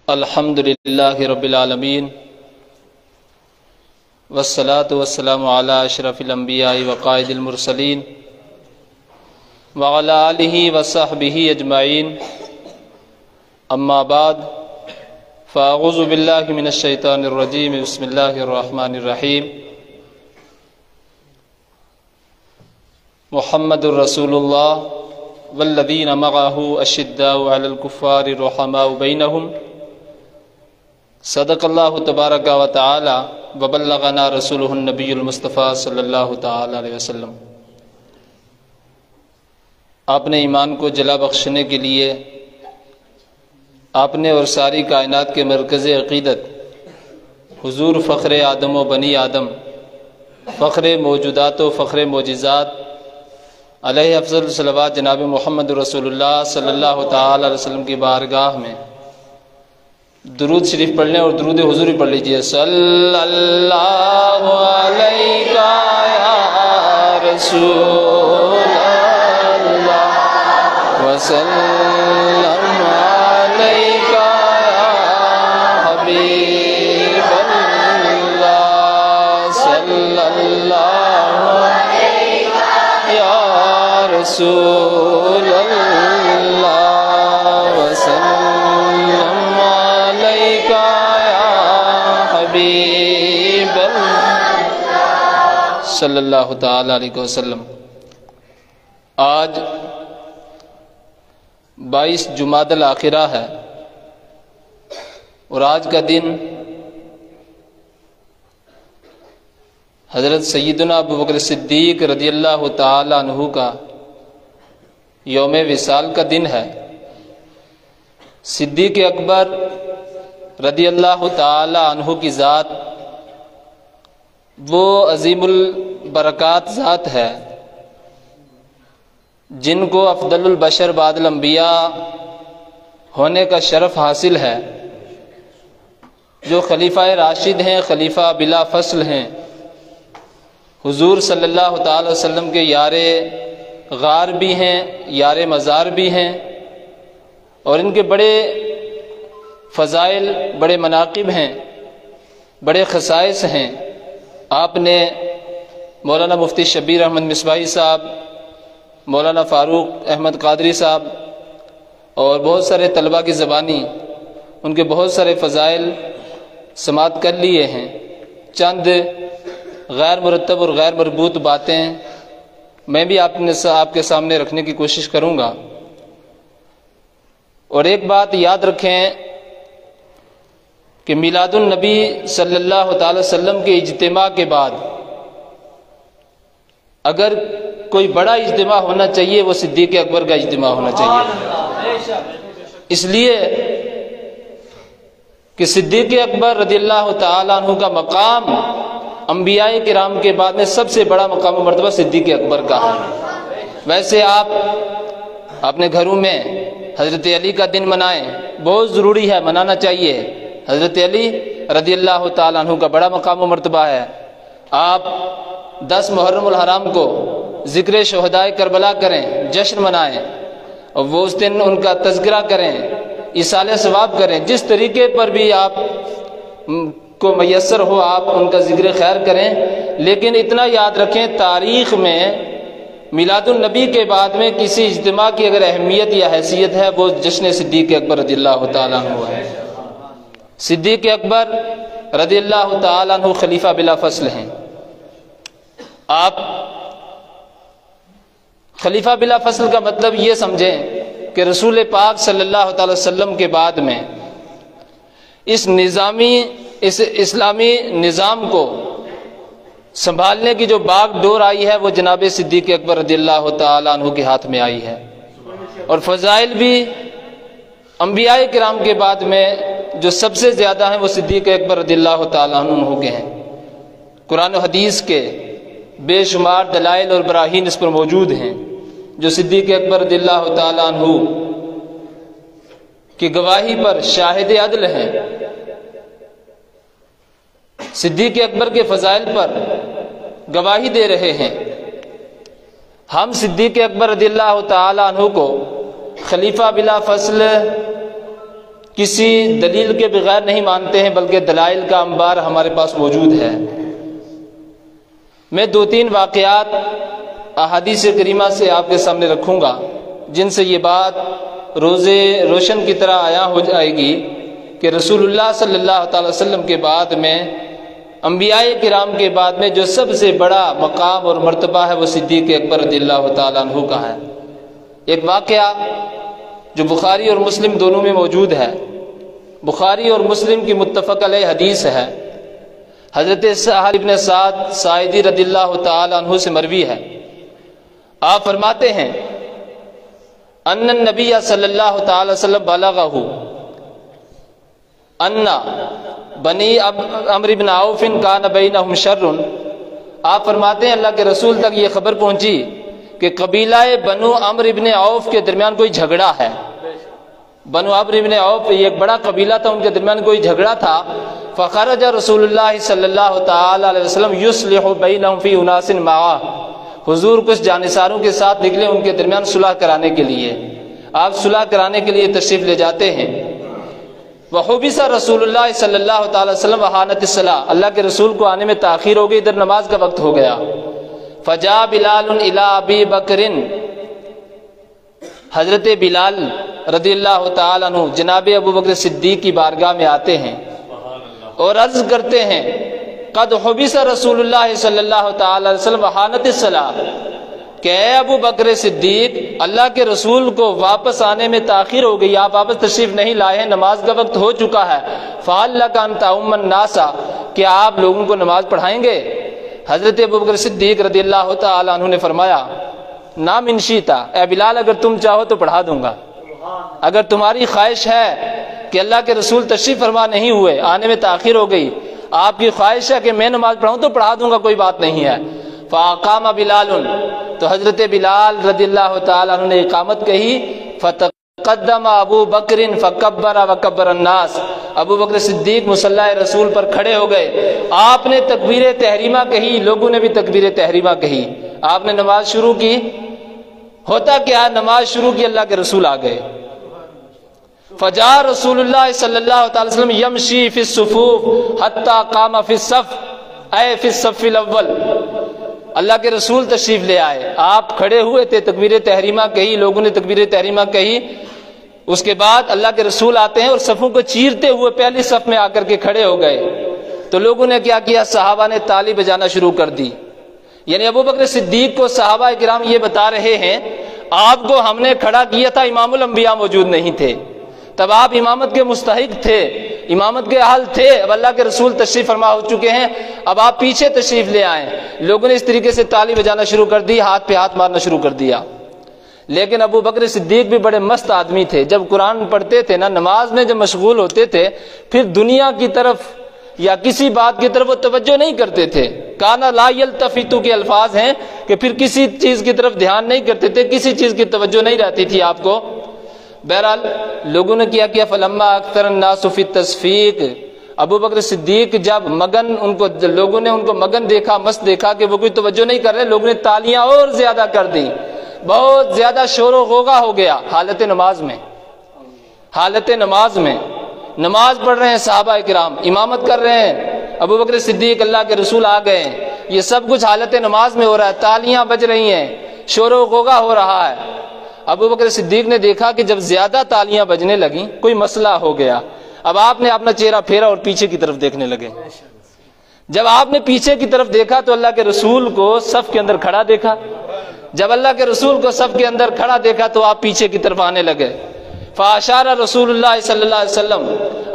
الحمدللہ رب العالمین والصلاة والسلام علی اشرف الانبیاء وقائد المرسلین وعلی آلہ وصحبہ اجمعین اما بعد فاعوذ باللہ من الشیطان الرجیم بسم اللہ الرحمن الرحیم محمد الرسول اللہ والذین معہ اشداء علی الکفار رحماء بینہم صدق اللہ تبارک و تعالی وبلغنا رسولہ النبی المصطفیٰ صلی اللہ تعالی علیہ وسلم۔ آپ نے ایمان کو جلا بخشنے کے لیے آپ نے اور ساری کائنات کے مرکز عقیدت حضور فخر آدم و بنی آدم، فخر موجودات و فخر معجزات علیہ افضل صلوات جناب محمد رسول اللہ صلی اللہ تعالی علیہ وسلم کی بارگاہ میں درود شریف پڑھ لیں اور درود حضور پڑھ لیجئے۔ صلی اللہ علیہ یا رسول اللہ وسلم علیہ یا حبیب اللہ، صلی اللہ علیہ یا رسول اللہ وسلم صلی اللہ تعالی علیہ وسلم۔ آج 22 جمادی الاخرہ ہے اور آج کا دن حضرت سیدنا ابو بکر صدیق رضی اللہ تعالی عنہ کا یوم وصال کا دن ہے۔ صدیق اکبر رضی اللہ تعالی عنہ کی ذات وہ عظیم البرکات ذات ہے جن کو افضل البشر بعد الانبیاء ہونے کا شرف حاصل ہے، جو خلیفہ راشد ہیں، خلیفہ بلا فصل ہیں، حضور صلی اللہ تعالی وسلم کے یار غار بھی ہیں، یار مزار بھی ہیں، اور ان کے بڑے فضائل، بڑے مناقب ہیں، بڑے خصائص ہیں۔ آپ نے مولانا مفتی شبیر احمد مصباحی صاحب، مولانا فاروق احمد قادری صاحب اور بہت سارے طلباء کی زبانی ان کے بہت سارے فضائل سماعت کر لیے ہیں۔ چند غیر مرتب اور غیر مربوط باتیں میں بھی آپ کے سامنے رکھنے کی کوشش کروں گا۔ اور ایک بات یاد رکھیں کہ میلاد النبی صلی اللہ تعالی وسلم کے اجتماع کے بعد اگر کوئی بڑا اجتماع ہونا چاہیے وہ صدیق اکبر کا اجتماع ہونا چاہیے، اس لیے کہ صدیق اکبر رضی اللہ تعالی عنہ کا مقام انبیاء کرام کے بعد میں سب سے بڑا مقام و مرتبہ صدیق اکبر کا ہے۔ ویسے آپ اپنے گھروں میں حضرت علی کا دن منائیں، بہت ضروری ہے، منانا چاہیے۔ حضرت علی رضی اللہ تعالیٰ عنہ کا بڑا مقام و مرتبہ ہے۔ آپ 10 محرم الحرام کو ذکر شہدائے کربلا کریں، جشن منائیں، اور وہ اس دن ان کا تذکرہ کریں، ایصال ثواب کریں، جس طریقے پر بھی آپ کو میسر ہو آپ ان کا ذکر خیر کریں۔ لیکن اتنا یاد رکھیں، تاریخ میں میلاد النبی کے بعد میں کسی اجتماع کی اگر اہمیت یا حیثیت ہے وہ جشن صدیق اکبر رضی اللہ تعالیٰ عنہ ہے۔ صدیق اکبر رضی اللہ تعالیٰ عنہ خلیفہ بلا فصل ہیں۔ آپ خلیفہ بلا فصل کا مطلب یہ سمجھیں کہ رسول پاک صلی اللہ تعالی وسلم کے بعد میں اس اسلامی نظام کو سنبھالنے کی جو باغ ڈور آئی ہے وہ جناب صدیق اکبر رضی اللہ تعالیٰ عنہ کے ہاتھ میں آئی ہے، اور فضائل بھی انبیاء کرام کے بعد میں جو سب سے زیادہ ہیں وہ صدیق اکبر رضی اللہ تعالیٰ عنہ کے ہیں۔ قرآن و حدیث کے بے شمار دلائل اور براہین اس پر موجود ہیں جو صدیق اکبر رضی اللہ تعالیٰ عنہ کی گواہی پر شاہد عدل ہیں۔ صدیق اکبر کے فضائل پر گواہی دے رہے ہیں۔ ہم صدیق اکبر رضی اللہ تعالیٰ عنہ کو خلیفہ بلا فصل کسی دلیل کے بغیر نہیں مانتے ہیں، بلکہ دلائل کا انبار ہمارے پاس موجود ہے۔ میں 2-3 واقعات احادیث کریمہ سے آپ کے سامنے رکھوں گا، جن سے یہ بات روزے روشن کی طرح عیاں ہو جائے گی کہ رسول اللہ صلی اللہ تعالی وسلم کے بعد میں، انبیاء کرام کے بعد میں جو سب سے بڑا مقام اور مرتبہ ہے وہ صدیق اکبر رضی اللہ تعالیٰ عنہ کا ہے۔ ایک واقعہ جو بخاری اور مسلم دونوں میں موجود ہے، بخاری اور مسلم کی متفق علیہ حدیث ہے، حضرت سہل بن سعد ساعدی رضی اللہ تعالیٰ عنہ سے مروی ہے۔ آپ فرماتے ہیں ان النبی صلی اللہ تعالی وسلم بلغہ ان بنی عمرو بن عوف کان بینہم شر۔ آپ فرماتے ہیں اللہ کے رسول تک یہ خبر پہنچی کہ قبیلہ بنو عمرو بن عوف کے درمیان کوئی جھگڑا ہے۔ بنو عمرو بن عوف یہ ایک بڑا قبیلہ تھا، ان کے درمیان کوئی جھگڑا تھا۔ فخرج رسول اللہ صلی اللہ تعالی علیہ وسلم یصلح بینہم فی اناس معہ۔ حضور کچھ جانثاروں کے ساتھ نکلے ان کے درمیان صلح کرانے کے لیے۔ آپ صلح کرانے کے لیے تشریف لے جاتے ہیں۔ وحبس رسول اللہ صلی اللہ تعالی وسلم وحانت الصلاۃ۔ اللہ کے رسول کو آنے میں تاخیر ہو گئی، ادھر نماز کا وقت ہو گیا۔ فجاء بلال الی ابی بکر۔ حضرت بلال رضی اللہ تعالی عنہ جناب ابو بکر صدیق کی بارگاہ میں آتے ہیں اور عرض کرتے ہیں قد حبس رسول اللہ صلی اللہ تعالی وسلم وحانت الصلاۃ، کہ اے ابو بکر صدیق، اللہ کے رسول کو واپس آنے میں تاخیر ہو گئی، آپ واپس تشریف نہیں لائے ہیں، نماز کا وقت ہو چکا ہے۔ فَهَلْ لَكَ أَن تَؤُمَّ النَّاسَ، کہ آپ لوگوں کو نماز پڑھائیں گے؟ حضرت ابو بکر صدیق رضی اللہ تعالی عنہ نے فرمایا نام ان شئتا، اے بلال اگر تم چاہو تو پڑھا دوں گا، اگر تمہاری خواہش ہے کہ اللہ کے رسول تشریف فرما نہیں ہوئے، آنے میں تاخیر ہو گئی، آپ کی خواہش ہے کہ میں نماز پڑھاؤں تو پڑھا دوں گا، کوئی بات نہیں ہے۔ فاقام بلال، تو حضرت بلال رضی اللہ تعالیٰ عنہ نے اقامت کہی۔ فتقدم ابو بکر فکبر وکبر الناس، ابو بکر صدیق مصلی رسول پر کھڑے ہو گئے، آپ نے تکبیر تحریمہ کہی، لوگوں نے بھی تکبیر تحریمہ کہی، آپ نے نماز شروع کی۔ ہوتا کیا، نماز شروع کی، اللہ کے رسول آ گئے۔ فجاء رسول اللہ صلی اللہ تعالی وسلم یمشی فی الصفوف حتی قام فی الصف، اے فی الصف الاول۔ اللہ کے رسول تشریف لے آئے، آپ کھڑے ہوئے تھے، تکبیر تحریمہ کہی، لوگوں نے تکبیر تحریمہ کہی، اس کے بعد اللہ کے رسول آتے ہیں اور صفوں کو چیرتے ہوئے پہلی صف میں آ کر کے کھڑے ہو گئے۔ تو لوگوں نے کیا کیا، صحابہ نے تالی بجانا شروع کر دی۔ یعنی ابو بکر صدیق کو صحابہ کرام یہ بتا رہے ہیں آپ کو ہم نے کھڑا کیا تھا، امام الانبیاء موجود نہیں تھے، تب آپ امامت کے مستحق تھے، امامت کے اہل تھے، اب اللہ کے رسول تشریف فرما ہو چکے ہیں، اب آپ پیچھے تشریف لے آئیں۔ لوگوں نے اس طریقے سے تالی بجانا شروع کر دی، ہاتھ پہ ہاتھ مارنا شروع کر دیا۔ لیکن ابو بکر صدیق بھی بڑے مست آدمی تھے، جب قرآن پڑھتے تھے نا، نماز میں جب مشغول ہوتے تھے، پھر دنیا کی طرف یا کسی بات کی طرف وہ توجہ نہیں کرتے تھے۔ کانا لا یلتفتو کے الفاظ ہیں کہ پھر کسی چیز کی طرف دھیان نہیں کرتے تھے، کسی چیز کی توجہ نہیں رہتی تھی آپ کو۔ بہرحال لوگوں نے کیا فلما اکثر الناس فی التصفیق، ابو بکر صدیق جب مگن، ان کو لوگوں نے ان کو مگن دیکھا، مست دیکھا کہ وہ کوئی توجہ نہیں کر رہے، لوگوں نے تالیاں اور زیادہ کر دی، بہت زیادہ شور و غوغا ہو گیا حالت نماز میں۔ حالت نماز میں نماز پڑھ رہے ہیں صحابہ کرام، امامت کر رہے ہیں، ابو بکر صدیق اللہ کے رسول آ گئے ہیں، یہ سب کچھ حالت نماز میں ہو رہا ہے، تالیاں بج رہی ہیں، شور و غوغا ہو رہا ہے۔ ابو بکر صدیق نے دیکھا کہ جب زیادہ تالیاں بجنے لگیں کوئی مسئلہ ہو گیا، اب آپ نے اپنا چہرہ پھیرا اور پیچھے کی طرف دیکھنے لگے۔ جب آپ نے پیچھے کی طرف دیکھا تو اللہ کے رسول کو صف کے اندر کھڑا دیکھا، جب اللہ کے رسول کو صف کے اندر کھڑا دیکھا تو آپ پیچھے کی طرف آنے لگے۔ فاشار رسول اللہ صلی اللہ علیہ وسلم،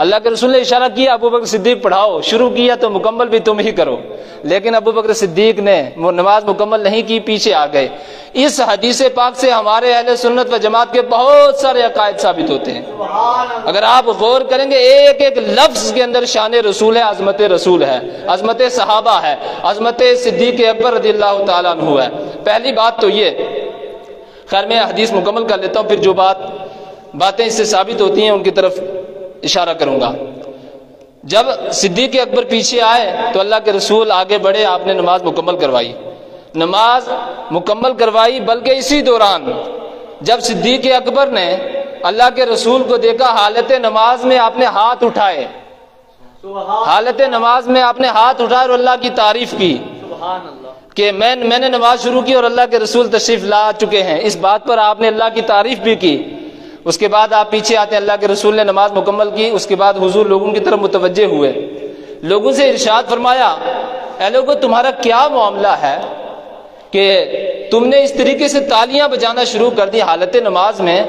اللہ کے رسول نے اشارہ کیا ابو بکر صدیق پڑھاؤ، شروع کیا تو مکمل بھی تم ہی کرو، لیکن ابو بکر صدیق نے وہ نماز مکمل نہیں کی، پیچھے آ گئے۔ اس حدیث پاک سے ہمارے اہل سنت و جماعت کے بہت سارے عقائد ثابت ہوتے ہیں۔ اگر آپ غور کریں گے ایک ایک لفظ کے اندر شان رسول ہے، عظمت رسول ہے، عظمت صحابہ ہے، عظمت صدیق اکبر رضی اللہ تعالیٰ عنہ ہے۔ پہلی بات تو یہ، خیر میں حدیث مکمل کر لیتا ہوں، پھر جو باتیں اس سے ثابت ہوتی ہیں ان کی طرف اشارہ کروں گا۔ جب صدیق اکبر پیچھے آئے تو اللہ کے رسول آگے بڑھے، آپ نے نماز مکمل کروائی، نماز مکمل کروائی، بلکہ اسی دوران جب صدیق اکبر نے اللہ کے رسول کو دیکھا حالت نماز میں آپ نے ہاتھ اٹھائے، حالت نماز میں آپ نے ہاتھ اٹھائے اور اللہ کی تعریف کی کہ میں نے نماز شروع کی اور اللہ کے رسول تشریف لا چکے ہیں، اس بات پر آپ نے اللہ کی تعریف بھی کی۔ اس کے بعد آپ پیچھے آتے ہیں، اللہ کے رسول نے نماز مکمل کی، اس کے بعد حضور لوگوں کی طرف متوجہ ہوئے، لوگوں سے ارشاد فرمایا اے لوگو تمہارا کیا معاملہ ہے کہ تم نے اس طریقے سے تالیاں بجانا شروع کر دی حالت نماز میں،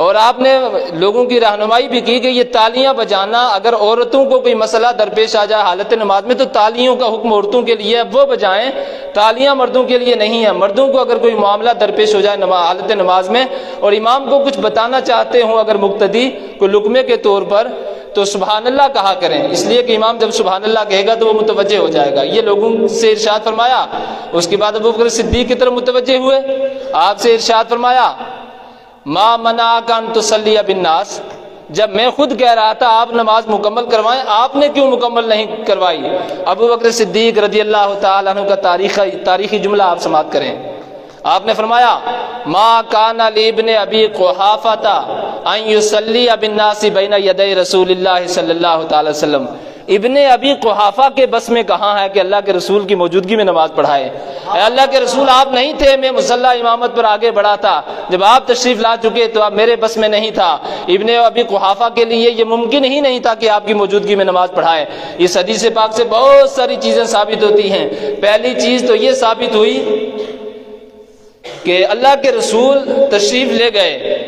اور آپ نے لوگوں کی رہنمائی بھی کی کہ یہ تالیاں بجانا اگر عورتوں کو کوئی مسئلہ درپیش آ جائے حالت نماز میں تو تالیوں کا حکم عورتوں کے لیے ہے، وہ بجائیں، تالیاں مردوں کے لیے نہیں ہیں۔ مردوں کو اگر کوئی معاملہ درپیش ہو جائے حالت نماز میں اور امام کو کچھ بتانا چاہتے ہوں اگر مقتدی کو لقمے کے طور پر، تو سبحان اللہ کہا کریں، اس لیے کہ امام جب سبحان اللہ کہے گا تو وہ متوجہ ہو جائے گا۔ یہ لوگوں سے ارشاد فرمایا۔ اس کے بعد ابوبکر صدیق کی طرف متوجہ ہوئے، آپ سے ارشاد فرمایا ما منعک ان تصلی بالناس، جب میں خود کہہ رہا تھا آپ نماز مکمل کروائیں، آپ نے کیوں مکمل نہیں کروائی؟ ابوبکر صدیق رضی اللہ تعالیٰ عنہ کا تاریخی جملہ آپ سماعت کریں۔ آپ نے فرمایا ما کان لابن ابی قحافہ ان یصلی بالناس بین یدی رسول اللہ صلی اللہ تعالی وسلم، ابن ابی قحافہ کے بس میں کہاں ہے کہ اللہ کے رسول کی موجودگی میں نماز پڑھائے؟ اے اللہ کے رسول آپ نہیں تھے، میں مصلی امامت پر آگے بڑھا تھا، جب آپ تشریف لا چکے تو اب میرے بس میں نہیں تھا۔ ابن ابی قحافہ کے لیے یہ ممکن ہی نہیں تھا کہ آپ کی موجودگی میں نماز پڑھائے۔ اس حدیث پاک سے بہت ساری چیزیں ثابت ہوتی ہیں۔ پہلی چیز تو یہ ثابت ہوئی کہ اللہ کے رسول تشریف لے گئے،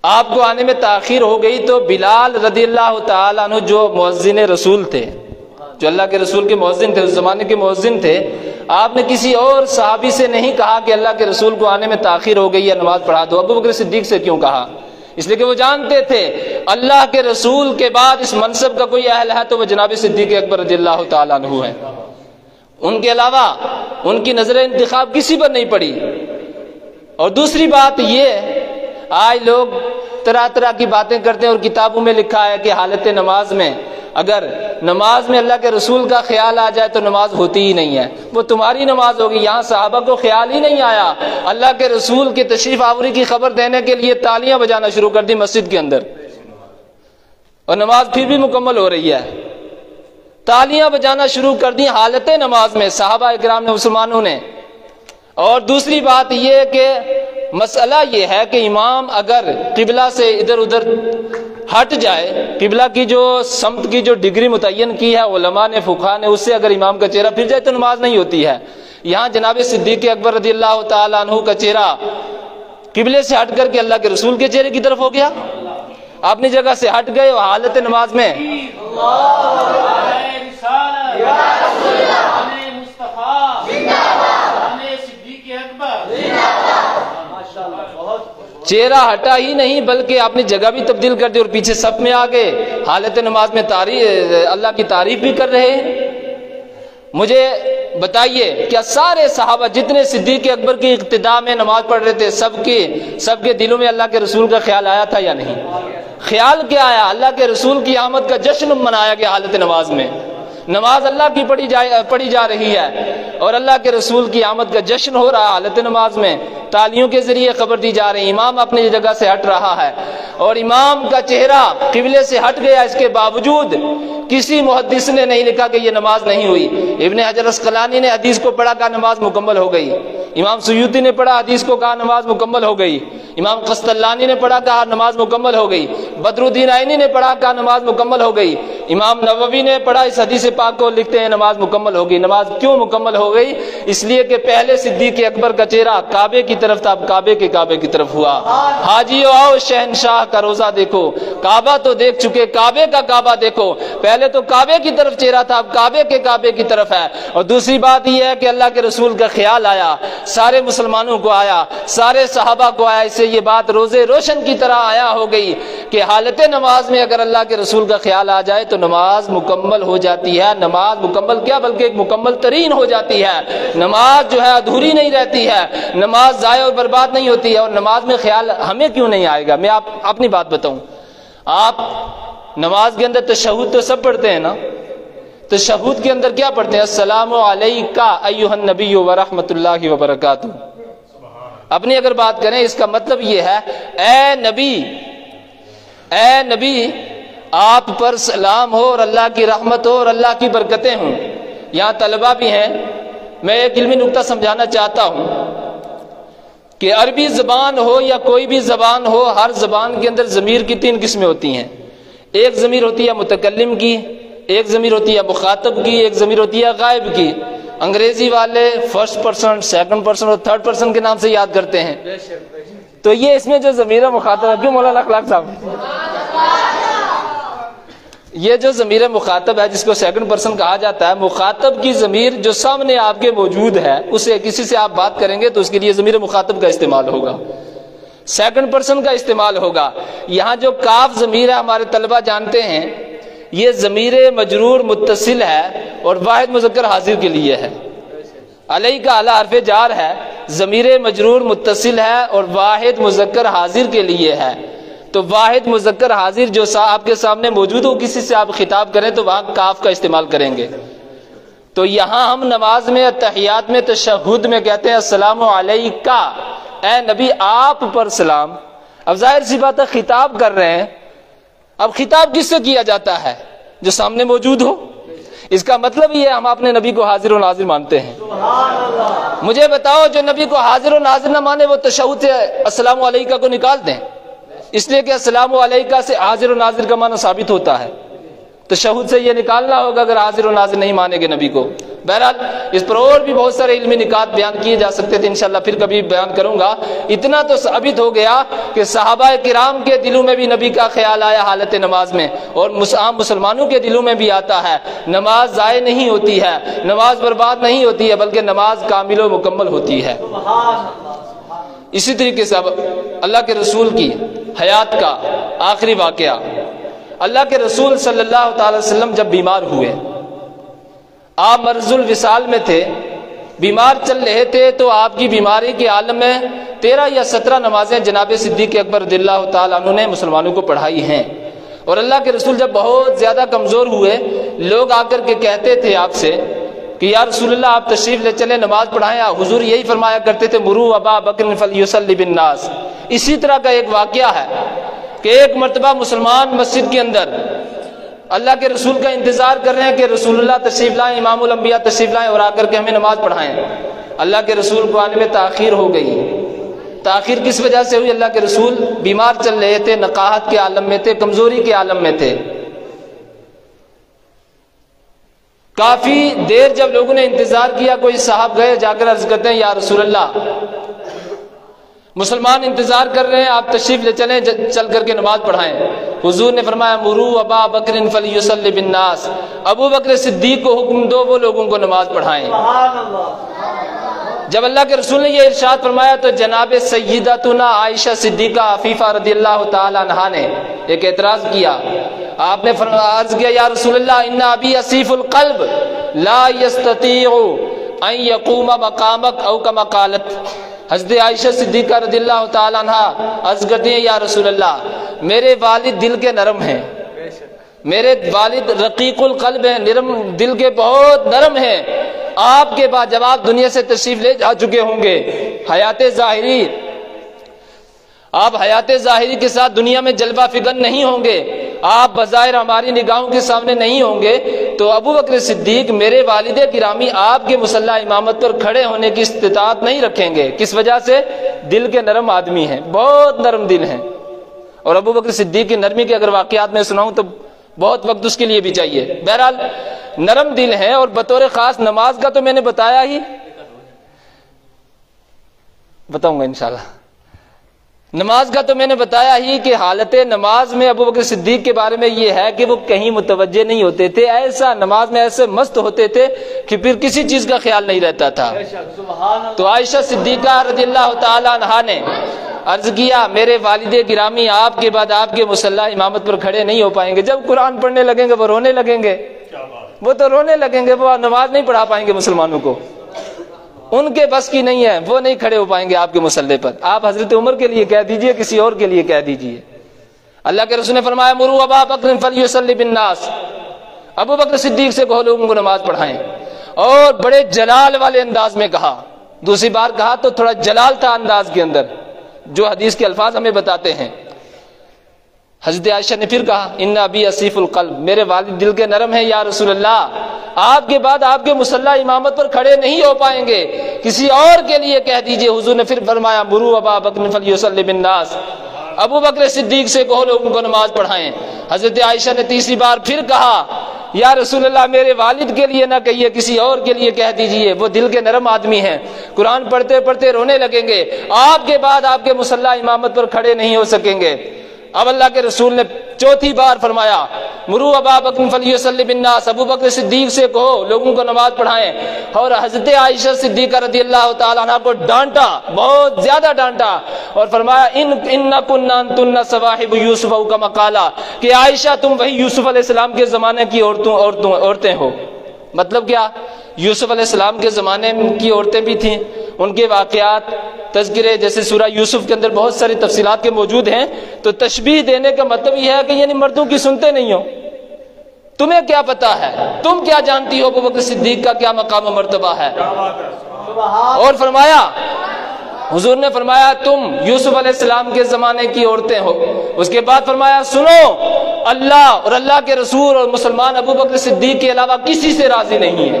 آپ کو آنے میں تاخیر ہو گئی تو بلال رضی اللہ تعالیٰ عنہ جو مؤذن رسول تھے، جو اللہ کے رسول کے مؤذن تھے، اس زمانے کے مؤذن تھے، آپ نے کسی اور صحابی سے نہیں کہا کہ اللہ کے رسول کو آنے میں تاخیر ہو گئی ہے نماز پڑھا دو۔ ابوبکر صدیق سے کیوں کہا؟ اس لیے کہ وہ جانتے تھے اللہ کے رسول کے بعد اس منصب کا کوئی اہل ہے تو وہ جناب صدیق اکبر رضی اللہ تعالیٰ عنہ ہے، ان کے علاوہ ان کی نظر انتخاب کسی پر نہیں پڑی۔ اور دوسری بات یہ، آج لوگ طرح طرح کی باتیں کرتے ہیں اور کتابوں میں لکھا ہے کہ حالت نماز میں اگر نماز میں اللہ کے رسول کا خیال آ جائے تو نماز ہوتی ہی نہیں ہے، وہ تمہاری نماز ہوگی۔ یہاں صحابہ کو خیال ہی نہیں آیا، اللہ کے رسول کے تشریف آوری کی خبر دینے کے لیے تالیاں بجانا شروع کر دی مسجد کے اندر، اور نماز پھر بھی مکمل ہو رہی ہے۔ تالیاں بجانا شروع کر دی حالت نماز میں صحابہ اکرام نے، مسلمانوں نے۔ اور دوسری بات یہ کہ مسئلہ یہ ہے کہ امام اگر قبلہ سے ادھر ادھر ہٹ جائے، قبلہ کی جو سمت کی جو ڈگری متعین کی ہے علماء نے، فقہاء نے، اس سے اگر امام کا چہرہ پھر جائے تو نماز نہیں ہوتی ہے۔ یہاں جناب صدیق اکبر رضی اللہ تعالیٰ عنہ کا چہرہ قبلے سے ہٹ کر کے اللہ کے رسول کے چہرے کی طرف ہو گیا، اپنی جگہ سے ہٹ گئے اور حالت نماز میں چہرہ ہٹا ہی نہیں بلکہ اپنی جگہ بھی تبدیل کر دی اور پیچھے صف میں آ گئے، حالت نماز میں اللہ کی تعریف بھی کر رہے ہیں۔ مجھے بتائیے کیا سارے صحابہ جتنے صدیق اکبر کی اقتداء میں نماز پڑھ رہے تھے سب کے دلوں میں اللہ کے رسول کا خیال آیا تھا یا نہیں؟ خیال کیا آیا؟ اللہ کے رسول کی آمد کا جشن منایا گیا حالت نماز میں۔ نماز اللہ کی پڑھی جا رہی ہے اور اللہ کے رسول کی آمد کا جشن ہو رہا ہے حالت نماز میں، تالیوں کے ذریعے خبر دی جا رہی، امام اپنی جگہ سے ہٹ رہا ہے اور امام کا چہرہ قبلے سے ہٹ گیا، اس کے باوجود کسی محدث نے نہیں لکھا کہ یہ نماز نہیں ہوئی۔ ابن حجر عسقلانی نے حدیث کو پڑھا، کہا نماز مکمل ہو گئی۔ امام سیوطی نے پڑھا حدیث کو، کہا نماز مکمل ہو گئی۔ امام قسطلانی نے پڑھا، کہا نماز مکمل ہو گئی۔ بدر الدین عینی نے پڑھا، کہا نماز مکمل ہو گئی۔ امام نووی نے پڑھا، اس حدیث پاک کو لکھتے ہیں نماز مکمل ہو گئی۔ نماز کیوں مکمل ہو گئی؟ اس لیے کہ پہلے صدیق اکبر کا چہرہ کعبے کی طرف تھا، اب کعبے کی طرف ہوا۔ حاجیو آؤ شہنشاہ کا روزہ دیکھو، کعبہ تو دیکھ چکے، کعبے کا کعبہ دیکھو۔ پہلے تو کعبے کی طرف چہرہ تھا، اب کعبے کی طرف ہے۔ اور دوسری بات یہ ہے کہ اللہ کے رسول کا خیال آیا، سارے مسلمانوں کو آیا، سارے صحابہ کو آیا، اس سے یہ بات روزے روشن کی طرح آیا ہو گئی کہ حالت نماز میں اگر اللہ کے رسول کا خیال آ جائے تو نماز مکمل ہو جاتی ہے۔ نماز مکمل کیا بلکہ ایک مکمل ترین ہو جاتی ہے۔ نماز جو ہے ادھوری نہیں رہتی ہے، نماز ضائع اور برباد نہیں ہوتی ہے۔ اور نماز میں خیال ہمیں کیوں نہیں آئے گا؟ میں اپنی بات بتاؤں، آپ نماز کے اندر تشہد تو سب پڑھتے ہیں نا، تشہد کے اندر کیا پڑھتے ہیں؟ السلام علیکہ ایھا النبی ورحمۃ اللہ وبرکاتہ۔ اپنی اگر بات کریں اس کا مطلب یہ ہے اے نبی آپ پر سلام ہو اور اللہ کی رحمت ہو اور اللہ کی برکتیں ہوں۔ یہاں طلبہ بھی ہیں، میں ایک علمی نکتہ سمجھانا چاہتا ہوں کہ عربی زبان ہو یا کوئی بھی زبان ہو، ہر زبان کے اندر ضمیر کی 3 قسمیں ہوتی ہیں۔ ایک ضمیر ہوتی ہے متکلم کی، ایک ضمیر ہوتی ہے مخاطب کی، ایک ضمیر ہوتی ہے غائب کی۔ انگریزی والے فرسٹ پرسن، سیکنڈ پرسن اور تھرڈ پرسن کے نام سے یاد کرتے ہیں۔ تو یہ اس میں جو ضمیر مخاطب ہے، کیوں مولانا اخلاق صاحب، یہ جو ضمیر مخاطب ہے جس کو سیکنڈ پرسن کہا جاتا ہے، مخاطب کی ضمیر جو سامنے آپ کے موجود ہے، اسے کسی سے آپ بات کریں گے تو اس کے لیے ضمیر مخاطب کا استعمال ہوگا، سیکنڈ پرسن کا استعمال ہوگا۔ یہاں جو کاف ضمیر ہے ہمارے طلبہ جانتے ہیں، یہ ضمیر مجرور متصل ہے اور واحد مذکر حاضر کے لیے ہے۔ علیہ کا اعلی حرف جار ہے، ضمیر مجرور متصل ہے اور واحد مذکر حاضر کے لیے ہے۔ تو واحد مذکر حاضر جو آپ کے سامنے موجود ہو، کسی سے آپ خطاب کریں تو وہاں کاف کا استعمال کریں گے۔ تو یہاں ہم نماز میں، تحیات میں، تشہد میں کہتے ہیں السلام علیکہ، اے نبی آپ پر سلام۔ اب ظاہر سی بات ہے خطاب کر رہے ہیں، اب خطاب کس سے کیا جاتا ہے؟ جو سامنے موجود ہو۔ اس کا مطلب یہ ہم اپنے نبی کو حاضر و ناظر مانتے ہیں۔ مجھے بتاؤ جو نبی کو حاضر و ناظر نہ مانے وہ تشہد سے السلام علیکہ کو نکال دیں، اس لیے کہ السلام علیکہ سے حاضر و ناظر کا معنی ثابت ہوتا ہے۔ تشہد سے یہ نکالنا ہوگا اگر حاضر و ناظر نہیں مانے گے نبی کو۔ بہرحال اس پر اور بھی بہت سارے علمی نکات بیان کیے جا سکتے تھے، انشاءاللہ پھر کبھی بیان کروں گا۔ اتنا تو ثابت ہو گیا کہ صحابہ کرام کے دلوں میں بھی نبی کا خیال آیا حالت نماز میں، اور عام مسلمانوں کے دلوں میں بھی آتا ہے۔ نماز ضائع نہیں ہوتی ہے، نماز برباد نہیں ہوتی ہے، بلکہ نماز کامل و مکمل ہوتی ہے۔ اسی طریقے سے اب اللہ کے رسول کی حیات کا آخری واقعہ، اللہ کے رسول صلی اللہ تعالی وسلم جب بیمار ہوئے، آپ مرض الوصال میں تھے، بیمار چل رہے تھے، تو آپ کی بیماری کے عالم میں 13 یا 17 نمازیں جناب صدیق اکبر رضی اللہ تعالیٰ عنہ نے مسلمانوں کو پڑھائی ہیں۔ اور اللہ کے رسول جب بہت زیادہ کمزور ہوئے، لوگ آ کر کے کہتے تھے آپ سے کہ یا رسول اللہ آپ تشریف لے چلیں، نماز پڑھائیں۔ حضور یہی فرمایا کرتے تھے مروا ابا بکر فلیصلی بالناس۔ اسی طرح کا ایک واقعہ ہے کہ ایک مرتبہ مسلمان مسجد کے اندر اللہ کے رسول کا انتظار کر رہے ہیں کہ رسول اللہ تشریف لائیں، امام الانبیاء تشریف لائیں اور آ کر کے ہمیں نماز پڑھائیں۔ اللہ کے رسول کو آنے میں تاخیر ہو گئی۔ تاخیر کس وجہ سے ہوئی؟ اللہ کے رسول بیمار چل رہے تھے، نقاہت کے عالم میں تھے، کمزوری کے عالم میں تھے۔ کافی دیر جب لوگوں نے انتظار کیا، کوئی صاحب گئے، جا کر عرض کرتے ہیں یا رسول اللہ مسلمان انتظار کر رہے ہیں، آپ تشریف لے چلیں، چل کر کے نماز پڑھائیں۔ حضور نے فرمایا مروا ابا بکر فلیصلی بالناس، ابو بکر صدیق کو حکم دو وہ لوگوں کو نماز پڑھائیں۔ جب اللہ کے رسول نے یہ ارشاد فرمایا تو جناب سیدتنا عائشہ صدیقہ عفیفہ رضی اللہ تعالی عنہا نے ایک اعتراض کیا۔ آپ نے عرض کیا یا رسول اللہ ان ابی اسیف القلب لا یستطیع ان یقوم مقامک او کما قالت۔ حضرت عائشہ صدیقہ رضی اللہ تعالی عنہا عرض کرتی ہیں یا رسول اللہ میرے والد دل کے نرم ہیں، میرے والد رقیق القلب ہیں، نرم دل کے بہت نرم ہیں، آپ کے بعد جب آپ دنیا سے تشریف لے جا چکے ہوں گے، حیات ظاہری آپ حیات ظاہری کے ساتھ دنیا میں جلوہ فگن نہیں ہوں گے، آپ بظاہر ہماری نگاہوں کے سامنے نہیں ہوں گے، تو ابو بکر صدیق میرے والد گرامی آپ کے مصلی امامت پر کھڑے ہونے کی استطاعت نہیں رکھیں گے۔ کس وجہ سے؟ دل کے نرم آدمی ہیں، بہت نرم دل ہیں۔ اور ابو بکر صدیق کی نرمی کے اگر واقعات میں سناؤں تو بہت وقت اس کے لیے بھی چاہیے۔ بہرحال نرم دل ہیں، اور بطور خاص نماز کا تو میں نے بتایا ہی، بتاؤں گا انشاءاللہ۔ نماز کا تو میں نے بتایا ہی کہ حالت نماز میں ابو بکر صدیق کے بارے میں یہ ہے کہ وہ کہیں متوجہ نہیں ہوتے تھے، ایسا نماز میں ایسے مست ہوتے تھے کہ پھر کسی چیز کا خیال نہیں رہتا تھا۔ تو عائشہ صدیقہ رضی اللہ تعالی عنہا نے عرض کیا میرے والد گرامی آپ کے بعد آپ کے مصلی امامت پر کھڑے نہیں ہو پائیں گے، جب قرآن پڑھنے لگیں گے وہ رونے لگیں گے، وہ تو رونے لگیں گے، وہ نماز نہیں پڑھا پائیں گے مسلمانوں کو، ان کے بس کی نہیں ہے، وہ نہیں کھڑے ہو پائیں گے آپ کے مصلی پر۔ آپ حضرت عمر کے لیے کہہ دیجئے، کسی اور کے لیے کہہ دیجئے۔ اللہ کے رسول نے فرمایا مروا ابا بکر فلیصلی بالناس، ابو بکر صدیق سے کہو لوگوں کو نماز پڑھائیں، اور بڑے جلال والے انداز میں کہا، دوسری بار کہا تو تھوڑا جلال تھا انداز کے اندر، جو حدیث کے الفاظ ہمیں بتاتے ہیں۔ حضرت عائشہ نے پھر کہا ان ابی اسیف القلب، میرے والد دل کے نرم ہیں یا رسول اللہ، آپ کے بعد آپ کے مصلی امامت پر کھڑے نہیں ہو پائیں گے، کسی اور کے لیے کہہ دیجئے۔ حضور نے پھر فرمایا مروا ابا بکر فلیصلی بالناس، ابو بکر صدیق سے کہو لوگوں کو نماز پڑھائیں۔ حضرت عائشہ نے تیسری بار پھر کہا یا رسول اللہ میرے والد کے لیے نہ کہیے، کسی اور کے لیے کہہ دیجئے، وہ دل کے نرم آدمی ہیں، قرآن پڑھتے پڑھتے رونے لگیں گے، آپ کے بعد آپ کے مصلی امامت پر کھڑے نہیں ہو سکیں گے۔ اب اللہ کے رسول نے چوتھی بار فرمایا مرو ابا بکر فلیصلی بالناس، ابو بکر صدیق سے کہو لوگوں کو نماز پڑھائیں۔ اور حضرت عائشہ صدیقہ رضی اللہ تعالیٰ عنہ کو ڈانٹا، بہت زیادہ ڈانٹا، اور فرمایا انکن انتن صواحب یوسف او کما قال، کہ عائشہ تم وہی یوسف علیہ السلام کے زمانے کی عورتیں ہو۔ مطلب کیا؟ یوسف علیہ السلام کے زمانے کی عورتیں بھی تھیں، ان کے واقعات تذکرے جیسے سورہ یوسف کے اندر بہت ساری تفصیلات کے موجود ہیں، تو تشبیہ دینے کا مطلب یہ ہے کہ یعنی مردوں کی سنتے نہیں ہو، تمہیں کیا پتا ہے، تم کیا جانتی ہو ابو بکر صدیق کا کیا مقام و مرتبہ ہے۔ اور فرمایا حضور نے فرمایا تم یوسف علیہ السلام کے زمانے کی عورتیں ہو۔ اس کے بعد فرمایا سنو، اللہ اور اللہ کے رسول اور مسلمان ابو بکر صدیق کے علاوہ کسی سے راضی نہیں ہے۔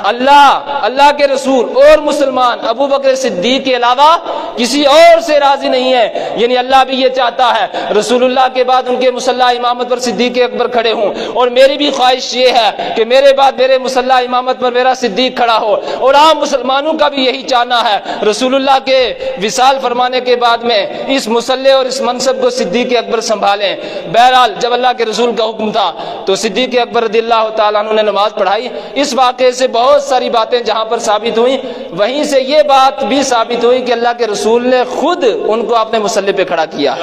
اللہ کے رسول اور مسلمان ابو بکر صدیق کے علاوہ کسی اور سے راضی نہیں ہے، یعنی اللہ بھی یہ چاہتا ہے رسول اللہ کے بعد ان کے مصلی امامت پر صدیق اکبر کھڑے ہوں، اور میری بھی خواہش یہ ہے کہ میرے بعد میرے مصلی امامت پر میرا صدیق کھڑا ہو، اور عام مسلمانوں کا بھی یہی چاہنا ہے رسول اللہ کے وصال فرمانے کے بعد میں اس مصلی اور اس منصب کو صدیق اکبر سنبھالیں۔ بہرحال جب اللہ کے رسول کا حکم تھا تو صدیق اکبر رضی اللہ تعالیٰ عنہ نے نماز پڑھائی۔ اس واقعے سے بہت ساری باتیں جہاں پر ثابت ہوئیں، وہیں سے یہ بات بھی ثابت ہوئی کہ اللہ کے رسول نے خود ان کو اپنے مصلی پہ کھڑا کیا۔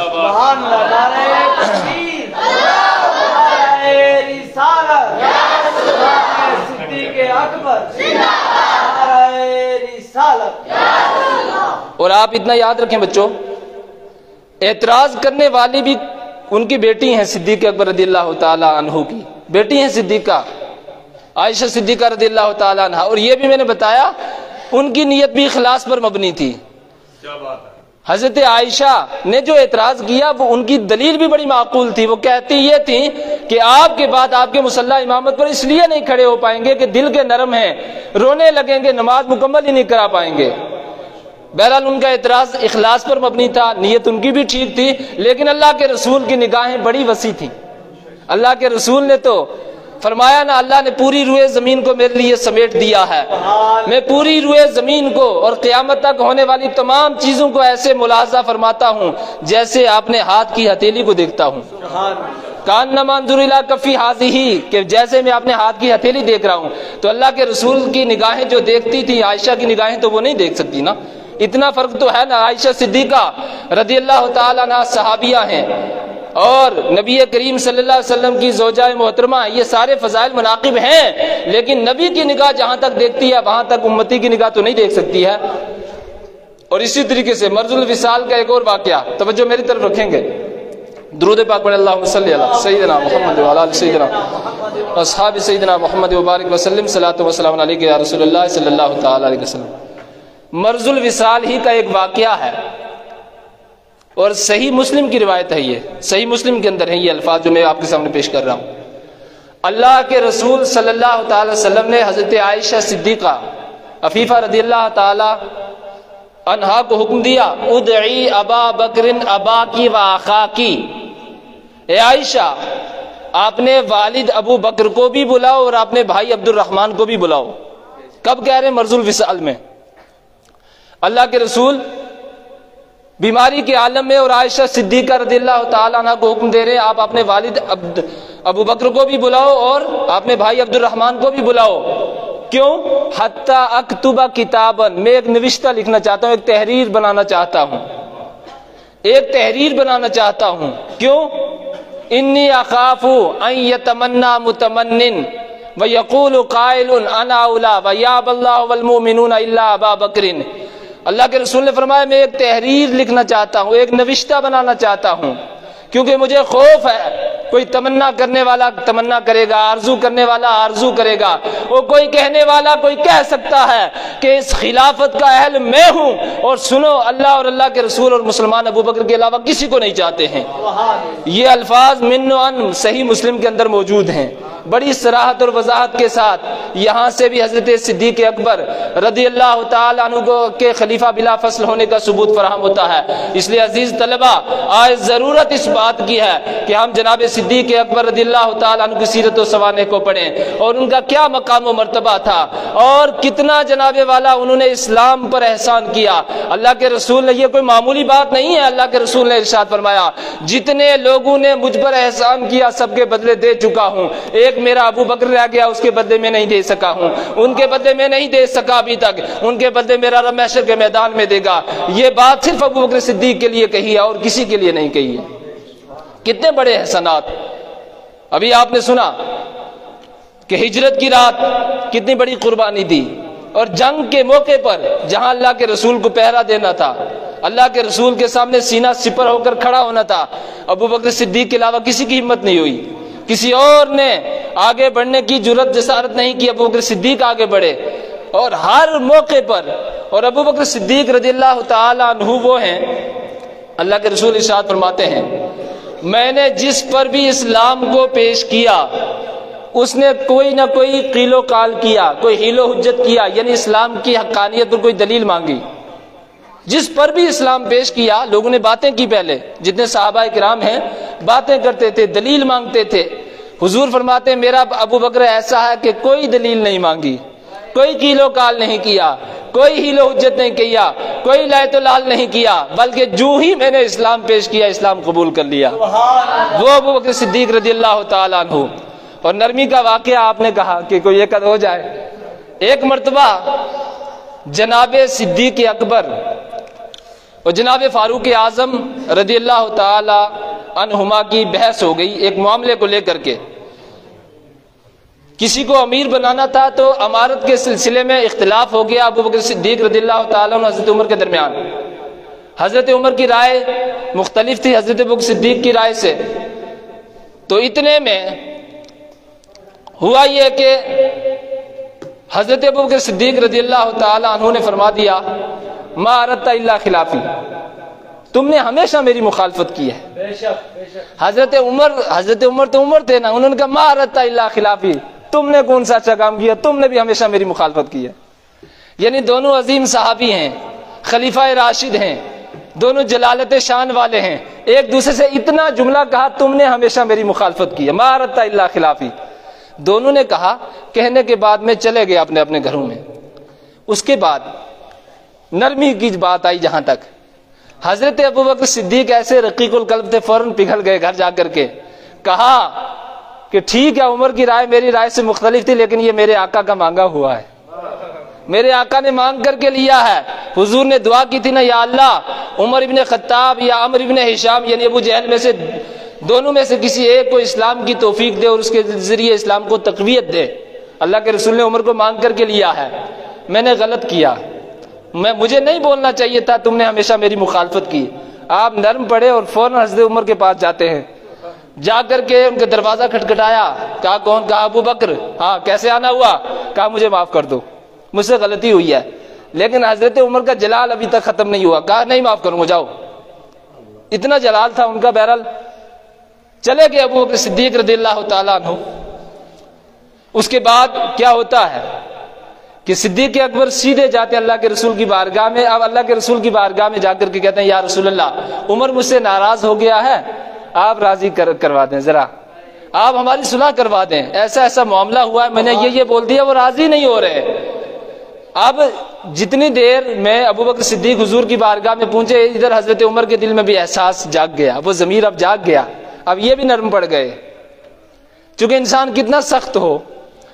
اور آپ اتنا یاد رکھیں بچوں، اعتراض کرنے والی بھی ان کی بیٹی ہیں صدیق اکبر رضی اللہ تعالی عنہ کی بیٹی ہیں صدیقہ عائشہ صدیقہ رضی اللہ تعالی عنہ، اور یہ بھی میں نے بتایا ان کی نیت بھی اخلاص پر مبنی تھی۔ حضرت عائشہ نے جو اعتراض کیا وہ ان کی دلیل بھی بڑی معقول تھی، وہ کہتی یہ تھی کہ آپ کے بعد آپ کے مصلی امامت پر اس لیے نہیں کھڑے ہو پائیں گے کہ دل کے نرم ہیں، رونے لگیں گے، نماز مکمل ہی نہیں کرا پائیں گے۔ بہرحال ان کا اعتراض اخلاص پر مبنی تھا، نیت ان کی بھی ٹھیک تھی، لیکن اللہ کے رسول کی نگاہیں بڑی وسیع تھیں۔ اللہ کے رسول نے تو فرمایا نا، اللہ نے پوری روئے زمین کو میرے لیے سمیٹ دیا ہے، میں پوری روئے زمین کو اور قیامت تک ہونے والی تمام چیزوں کو ایسے ملاحظہ فرماتا ہوں جیسے آپ نے ہاتھ کی ہتھیلی کو دیکھتا ہوں۔ کانما انظر الی کفی ھذہ، کہ جیسے میں اپنے ہاتھ کی ہتھیلی دیکھ رہا ہوں، تو اللہ کے رسول کی نگاہیں جو دیکھتی تھی عائشہ کی نگاہیں تو وہ نہیں دیکھ سکتی نا، اتنا فرق تو ہے نا۔ عائشہ صدیقہ رضی اللہ تعالیٰ عنہ صحابیہ ہیں اور نبی کریم صلی اللہ علیہ وسلم کی زوجہ محترمہ، یہ سارے فضائل مناقب ہیں، لیکن نبی کی نگاہ جہاں تک دیکھتی ہے وہاں تک امتی کی نگاہ تو نہیں دیکھ سکتی ہے۔ اور اسی طریقے سے مرض الوصال کا ایک اور واقعہ، توجہ میری طرف رکھیں گے، درود پاک پڑھیں اللہم صلی علی سیدنا محمد وعلی آل سیدنا اصحاب سیدنا محمد وبارک وسلم، صلاۃ و سلام علیک یا رسول اللہ صلی اللہ تعالی علیہ وسلم۔ مرض الوصال ہی کا ایک واقعہ ہے اور صحیح مسلم کی روایت ہے، یہ صحیح مسلم کے اندر ہیں یہ الفاظ جو میں آپ کے سامنے پیش کر رہا ہوں۔ اللہ کے رسول صلی اللہ تعالی وسلم نے حضرت عائشہ صدیقہ عفیفہ رضی اللہ تعالی عنہا کو حکم دیا، ادعی ابا بکر اباکی و اخاکی، اے عائشہ آپ نے والد ابو بکر کو بھی بلاؤ اور اپنے بھائی عبد الرحمن کو بھی بلاؤ۔ کب کہہ رہے ہیں؟ مرض الوصال میں۔ اللہ کے رسول بیماری کے عالم میں اور عائشہ صدیقہ رضی اللہ تعالیٰ عنہ کو حکم دے رہے ہیں آپ اپنے والد ابو بکر کو بھی بلاؤ اور اپنے بھائی عبد الرحمن کو بھی بلاؤ۔ کیوں؟ حتی اکتب کتابا، میں ایک نوشتہ لکھنا چاہتا ہوں، ایک تحریر بنانا چاہتا ہوں، ایک تحریر بنانا چاہتا ہوں۔ کیوں؟ انی اخاف ان یتمنى متمن ویقول قائل انا اولی ویاب اللہ والمؤمنون الا ابا بکر۔ اللہ کے رسول نے فرمایا میں ایک تحریر لکھنا چاہتا ہوں، ایک نوشتہ بنانا چاہتا ہوں، کیونکہ مجھے خوف ہے کوئی تمنا کرنے والا تمنا کرے گا، آرزو کرنے والا آرزو کرے گا، وہ کوئی کہنے والا کوئی کہہ سکتا ہے کہ اس خلافت کا اہل میں ہوں، اور سنو اللہ اور اللہ کے رسول اور مسلمان ابو بکر کے علاوہ کسی کو نہیں چاہتے ہیں۔ یہ الفاظ من و عن صحیح مسلم کے اندر موجود ہیں بڑی صراحت اور وضاحت کے ساتھ۔ یہاں سے بھی حضرت صدیق اکبر رضی اللہ تعالیٰ عنہ کے خلیفہ بلا فصل ہونے کا ثبوت فراہم ہوتا ہے۔ اس لیے عزیز طلبہ، آج ضرورت اس بات کی ہے کہ ہم جناب صدیق اکبر رضی اللہ تعالیٰ عنہ کی سیرت و سوانح کو پڑھیں، اور ان کا کیا مقام و مرتبہ تھا، اور کتنا جناب والا انہوں نے اسلام پر احسان کیا۔ اللہ کے رسول نے، یہ کوئی معمولی بات نہیں ہے، اللہ کے رسول نے ارشاد فرمایا جتنے لوگوں نے مجھ پر احسان کیا سب کے بدلے دے چکا ہوں، ایک میرا ابو بکر رہ گیا، اس کے بدلے میں نہیں دے سکا ہوں، ان کے بدلے میں نہیں دے سکا ابھی تک، ان کے بدلے میرا رب محشر کے میدان میں دے گا۔ یہ بات صرف ابو بکر صدیق کے لیے کہی ہے اور کسی کے لیے نہیں کہی ہے۔ کتنے بڑے احسانات! ابھی آپ نے سنا کہ ہجرت کی رات کتنی بڑی قربانی دی، اور جنگ کے موقع پر جہاں اللہ کے رسول کو پہرا دینا تھا، اللہ کے رسول کے سامنے سینہ سپر ہو کر کھڑا ہونا تھا، ابو بکر صدیق کے علاوہ کسی کی ہمت نہیں ہوئی، کسی اور نے آگے بڑھنے کی جرأت جسارت نہیں کی، ابو بکر صدیق آگے بڑھے، اور ہر موقع پر۔ اور ابو بکر صدیق رضی اللہ تعالی عنہ وہ ہیں، اللہ کے رسول ارشاد فرماتے ہیں میں نے جس پر بھی اسلام کو پیش کیا اس نے کوئی نہ کوئی قیل و قال کیا، کوئی حیل و حجت کیا، یعنی اسلام کی حقانیت پر کوئی دلیل مانگی۔ جس پر بھی اسلام پیش کیا لوگوں نے باتیں کی، پہلے جتنے صحابہ کرام ہیں باتیں کرتے تھے، دلیل مانگتے تھے۔ حضور فرماتے ہیں میرا ابو بکر ایسا ہے کہ کوئی دلیل نہیں مانگی، کوئی قیل و قال نہیں کیا، کوئی حیل و حجت نہیں کیا، کوئی لایت و لال نہیں کیا، بلکہ جو ہی میں نے اسلام پیش کیا اسلام قبول کر لیا۔ وہ ابو بکر صدیق رضی اللہ تعالیٰ عنہ۔ اور نرمی کا واقعہ آپ نے کہا کہ کوئی ایک ہو جائے۔ ایک مرتبہ جناب صدیق اکبر اور جناب فاروق اعظم رضی اللہ تعالی عنہما کی بحث ہو گئی ایک معاملے کو لے کر کے۔ کسی کو امیر بنانا تھا تو امارت کے سلسلے میں اختلاف ہو گیا ابو بکر صدیق رضی اللہ تعالیٰ عنہ حضرت عمر کے درمیان۔ حضرت عمر کی رائے مختلف تھی حضرت ابو بکر صدیق کی رائے سے۔ تو اتنے میں ہوا یہ کہ حضرت ابو بکر صدیق رضی اللہ تعالی عنہ نے فرما دیا ما اردت الا خلافی، تم نے ہمیشہ میری مخالفت کی ہے۔ حضرت عمر تو عمر تھے نا، انہوں نے کہا ما اردت الا خلافی، تم نے کون سا اچھا کام کیا، تم نے بھی ہمیشہ میری مخالفت کی ہے۔ یعنی دونوں عظیم صحابی ہیں، خلیفہ راشد ہیں، دونوں جلالت شان والے ہیں، ایک دوسرے سے اتنا جملہ کہا تم نے ہمیشہ میری مخالفت کی ہے، ما اردت الا خلافی۔ دونوں نے کہا، کہنے کے بعد میں چلے گئے اپنے اپنے گھروں میں۔ اس کے بعد نرمی کی بات آئی جہاں تک، حضرت ابو بکر صدیق ایسے رقیق القلب تھے، فوراً پگھل گئے گھر جا کر کے، کہا کہ ٹھیک ہے عمر کی رائے میری رائے سے مختلف تھی لیکن یہ میرے آقا کا مانگا ہوا ہے، میرے آقا نے مانگ کر کے لیا ہے۔ حضور نے دعا کی تھی نا، یا اللہ عمر ابن خطاب یا عمر ابن ہشام یعنی ابو جہل میں سے دونوں میں سے کسی ایک کو اسلام کی توفیق دے اور اس کے ذریعے اسلام کو تقویت دے۔ اللہ کے رسول نے عمر کو مانگ کر کے لیا ہے، میں نے غلط کیا، مجھے نہیں بولنا چاہیے تھا، تم نے ہمیشہ میری مخالفت کی۔ آپ نرم پڑے اور فوراً حضرت عمر کے پاس جاتے ہیں، جا کر کے ان کا دروازہ کھٹکھٹایا، کہا کون؟ کہا ابو بکر۔ ہاں کیسے آنا ہوا؟ کہا مجھے معاف کر دو، مجھ سے غلطی ہوئی ہے۔ لیکن حضرت عمر کا جلال ابھی تک ختم نہیں ہوا، کہا نہیں معاف کروں گا، جاؤ۔ اتنا جلال تھا ان کا۔ بہرحال چلے گئے ابو بکر صدیق رضی اللہ تعالیٰ عنہ۔ اس کے بعد کیا ہوتا ہے کہ صدیق اکبر سیدھے جاتے ہیں اللہ کے رسول کی بارگاہ میں۔ اب اللہ کے رسول کی بارگاہ میں جا کر کے کہتے ہیں یا رسول اللہ عمر مجھ سے ناراض ہو گیا ہے، آپ راضی کروا دیں، ذرا آپ ہماری صلح کروا دیں، ایسا ایسا معاملہ ہوا ہے، میں نے یہ بول دیا، وہ راضی نہیں ہو رہے۔ اب جتنی دیر میں ابو بکر صدیق حضور کی بارگاہ میں پہنچے، ادھر حضرت عمر کے دل میں بھی احساس جاگ گیا، وہ ضمیر اب جاگ گیا، اب یہ بھی نرم پڑ گئے۔ چونکہ انسان کتنا سخت ہو،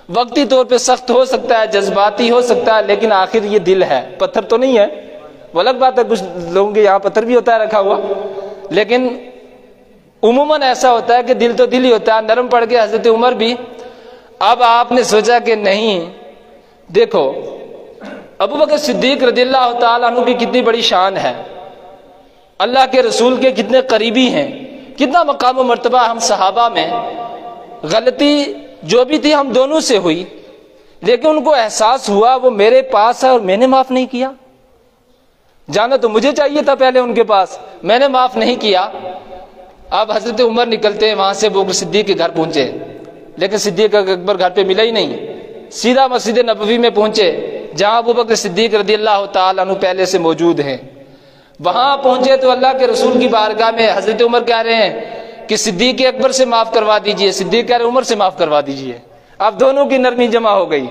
وقتی طور پہ سخت ہو سکتا ہے، جذباتی ہو سکتا ہے، لیکن آخر یہ دل ہے، پتھر تو نہیں ہے۔ وہ الگ بات ہے کچھ لوگوں کے یہاں پتھر بھی ہوتا ہے رکھا ہوا، لیکن عموماً ایسا ہوتا ہے کہ دل تو دل ہی ہوتا ہے۔ نرم پڑ کے حضرت عمر بھی۔ اب آپ نے سوچا کہ نہیں، دیکھو ابو بکر صدیق رضی اللہ تعالیٰ عنہ کی کتنی بڑی شان ہے، اللہ کے رسول کے کتنے قریبی ہیں، کتنا مقام و مرتبہ ہم صحابہ میں، غلطی جو بھی تھی ہم دونوں سے ہوئی، لیکن ان کو احساس ہوا وہ میرے پاس ہے اور میں نے معاف نہیں کیا۔ جانا تو مجھے چاہیے تھا پہلے ان کے پاس، میں نے معاف نہیں کیا۔ اب حضرت عمر نکلتے وہاں سے ابوبکر صدیق کے گھر پہنچے، لیکن صدیق اکبر گھر پہ ملا ہی نہیں، سیدھا مسجد نبوی میں پہنچے جہاں ابوبکر صدیق رضی اللہ تعالیٰ عنہ پہلے سے موجود ہیں۔ وہاں پہنچے تو اللہ کے رسول کی بارگاہ میں حضرت عمر کہہ رہے ہیں کہ صدیق اکبر سے معاف کروا دیجئے، صدیق کہہ رہے عمر سے معاف کروا دیجئے۔ اب دونوں کی نرمی جمع ہو گئی،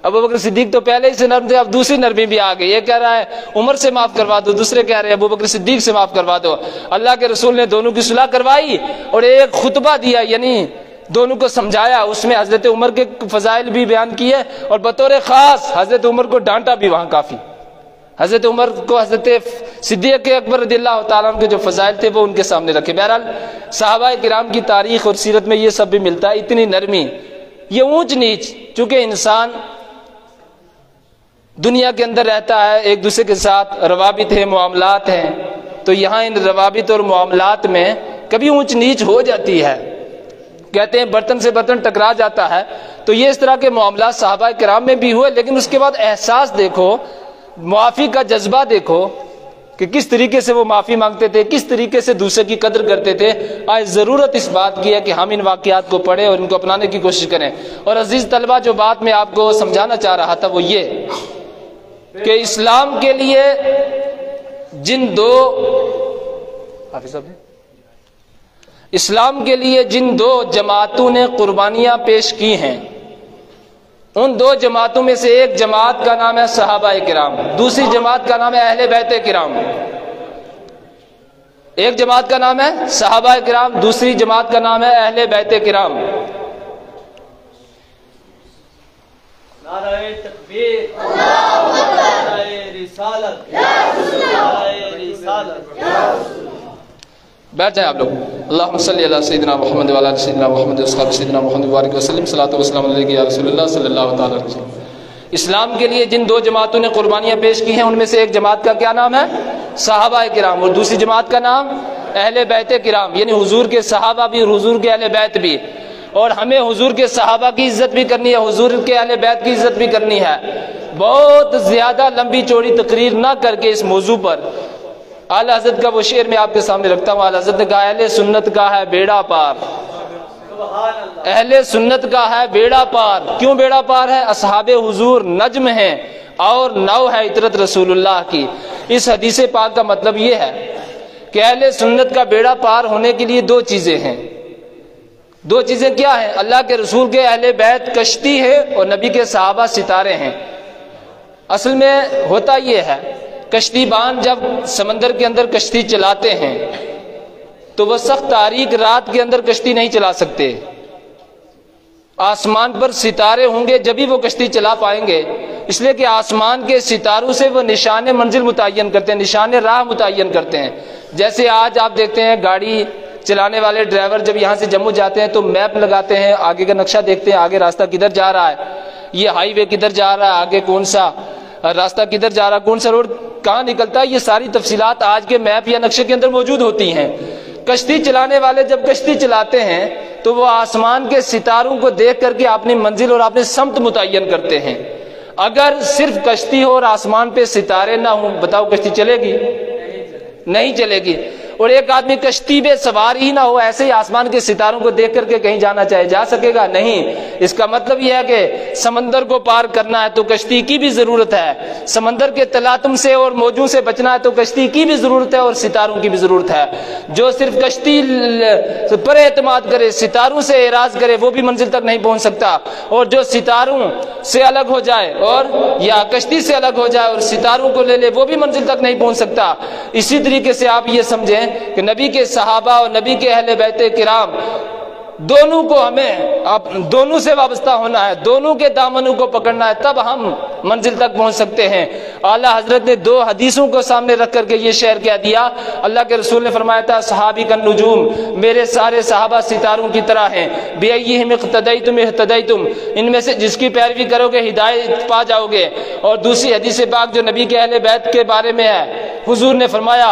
ابوبکر صدیق تو پہلے ہی سے نرم تھے، اب دوسری نرمی بھی آ گئی، یہ کہہ رہا ہے عمر سے معاف کروا دو، دوسرے کہہ رہے ہیں ابوبکر صدیق سے معاف کروا دو۔ اللہ کے رسول نے دونوں کی صلح کروائی اور ایک خطبہ دیا، یعنی دونوں کو سمجھایا، اس میں حضرت عمر کے فضائل بھی بیان کیے اور بطور خاص حضرت عمر کو ڈانٹا بھی وہاں کافی۔ حضرت عمر کو حضرت صدیق اکبر رضی اللہ تعالیٰ عنہ کے جو فضائل تھے وہ ان کے سامنے رکھے۔ بہرحال صحابہ کرام کی تاریخ اور سیرت میں یہ سب بھی ملتا ہے، اتنی نرمی، یہ اونچ نیچ، چونکہ انسان دنیا کے اندر رہتا ہے، ایک دوسرے کے ساتھ روابط ہیں، معاملات ہیں، تو یہاں ان روابط اور معاملات میں کبھی اونچ نیچ ہو جاتی ہے، کہتے ہیں برتن سے برتن ٹکرا جاتا ہے، تو یہ اس طرح کے معاملات صحابہ کرام میں بھی ہوئے، لیکن اس کے بعد احساس دیکھو، معافی کا جذبہ دیکھو کہ کس طریقے سے وہ معافی مانگتے تھے، کس طریقے سے دوسرے کی قدر کرتے تھے۔ آج ضرورت اس بات کی ہے کہ ہم ان واقعات کو پڑھیں اور ان کو اپنانے کی کوشش کریں۔ اور عزیز طلبہ، جو بات میں آپ کو سمجھانا چاہ رہا تھا وہ یہ کہ اسلام کے لیے جن دو جماعتوں نے قربانیاں پیش کی ہیں، ان دو جماعتوں میں سے ایک جماعت کا نام ہے صحابہ کرام، دوسری جماعت کا نام ہے اہل بیت کرام۔ ایک جماعت کا نام ہے صحابہ کرام، دوسری جماعت کا نام ہے اہل بیت کرام۔ نعرہ تکبیر، نعرہ رسالت، نعرہ رسالت۔ بیٹھ جائیں آپ لوگ۔ اللہم صلی علی سیدنا محمد وعلی آل سیدنا محمد واصحاب سیدنا محمد وبارک وسلم، صلاۃ و سلام علیک یا رسول اللہ صلی اللہ تعالی علیہ وسلم۔ اسلام کے لیے جن دو جماعتوں نے قربانیاں پیش کی ہیں، ان میں سے ایک جماعت کا کیا نام ہے؟ صحابہ کرام، اور دوسری جماعت کا نام اہل بیت کرام، یعنی حضور کے صحابہ بھی اور حضور کے اہل بیت بھی۔ اور ہمیں حضور کے صحابہ کی عزت بھی کرنی ہے، حضور کے اہل بیت کی عزت بھی کرنی ہے۔ بہت زیادہ لمبی چوڑی تقریر نہ کر کے اس موضوع پر اعلیٰ حضرت کا وہ شعر میں آپ کے سامنے رکھتا ہوں۔ اعلیٰ حضرت نے کہا اہل سنت کا ہے بیڑا پار، اہل سنت کا ہے بیڑا پار۔ کیوں بیڑا پار ہے؟ اصحاب حضور نجم ہیں اور نو ہے عطرت رسول اللہ کی۔ اس حدیث پاک کا مطلب یہ ہے کہ اہل سنت کا بیڑا پار ہونے کے لیے دو چیزیں ہیں۔ دو چیزیں کیا ہیں؟ اللہ کے رسول کے اہل بیت کشتی ہے اور نبی کے صحابہ ستارے ہیں۔ اصل میں ہوتا یہ ہے، کشتی بان جب سمندر کے اندر کشتی چلاتے ہیں تو وہ سخت تاریک رات کے اندر کشتی نہیں چلا سکتے، آسمان پر ستارے ہوں گے جبھی وہ کشتی چلا پائیں گے، اس لیے کہ آسمان کے ستاروں سے وہ نشان منزل متعین کرتے ہیں، نشان راہ متعین کرتے ہیں۔ جیسے آج آپ دیکھتے ہیں گاڑی چلانے والے ڈرائیور جب یہاں سے جموں جاتے ہیں تو میپ لگاتے ہیں، آگے کا نقشہ دیکھتے ہیں، آگے راستہ کدھر جا رہا ہے، یہ ہائی وے کدھر جا رہا ہے، آگے کون سا راستہ کدھر جا رہا ہے، کون سا روڈ کہاں نکلتا ہے، یہ ساری تفصیلات آج کے میپ یا نقشے کے اندر موجود ہوتی ہیں۔ کشتی چلانے والے جب کشتی چلاتے ہیں تو وہ آسمان کے ستاروں کو دیکھ کر کے اپنی منزل اور اپنی سمت متعین کرتے ہیں۔ اگر صرف کشتی ہو اور آسمان پہ ستارے نہ ہوں، بتاؤ کشتی چلے گی؟ نہیں چلے گی۔ اور ایک آدمی کشتی پہ سوار ہی نہ ہو، ایسے ہی آسمان کے ستاروں کو دیکھ کر کے کہیں جانا چاہے جا سکے گا؟ نہیں۔ اس کا مطلب یہ ہے کہ سمندر کو پار کرنا ہے تو کشتی کی بھی ضرورت ہے، سمندر کے تلاطم سے اور موجوں سے بچنا ہے تو کشتی کی بھی ضرورت ہے اور ستاروں کی بھی ضرورت ہے۔ جو صرف کشتی پر اعتماد کرے، ستاروں سے اعراض کرے، وہ بھی منزل تک نہیں پہنچ سکتا، اور جو ستاروں سے الگ ہو جائے اور یا کشتی سے الگ ہو جائے اور ستاروں کو لے لے وہ بھی منزل تک نہیں پہنچ سکتا۔ اسی طریقے سے آپ یہ سمجھیں کہ نبی کے صحابہ اور نبی کے اہل بیت کرام دونوں کو ہمیں دونوں سے وابستہ ہونا ہے، دونوں کے دامنوں کو پکڑنا ہے، تب ہم منزل تک پہنچ سکتے ہیں۔ اعلیٰ حضرت نے دو حدیثوں کو سامنے رکھ کر کے یہ شعر کہہ دیا۔ اللہ کے رسول نے فرمایا تھا صحابی کا نجوم، میرے سارے صحابہ ستاروں کی طرح ہیں، بِأَيِّهِمْ اقْتَدَيْتُمْ اهْتَدَيْتُمْ، ان میں سے جس کی پیروی کرو گے ہدایت پا جاؤ گے۔ اور دوسری حدیث پاک جو نبی کے اہل بیت کے بارے میں ہے، حضور نے فرمایا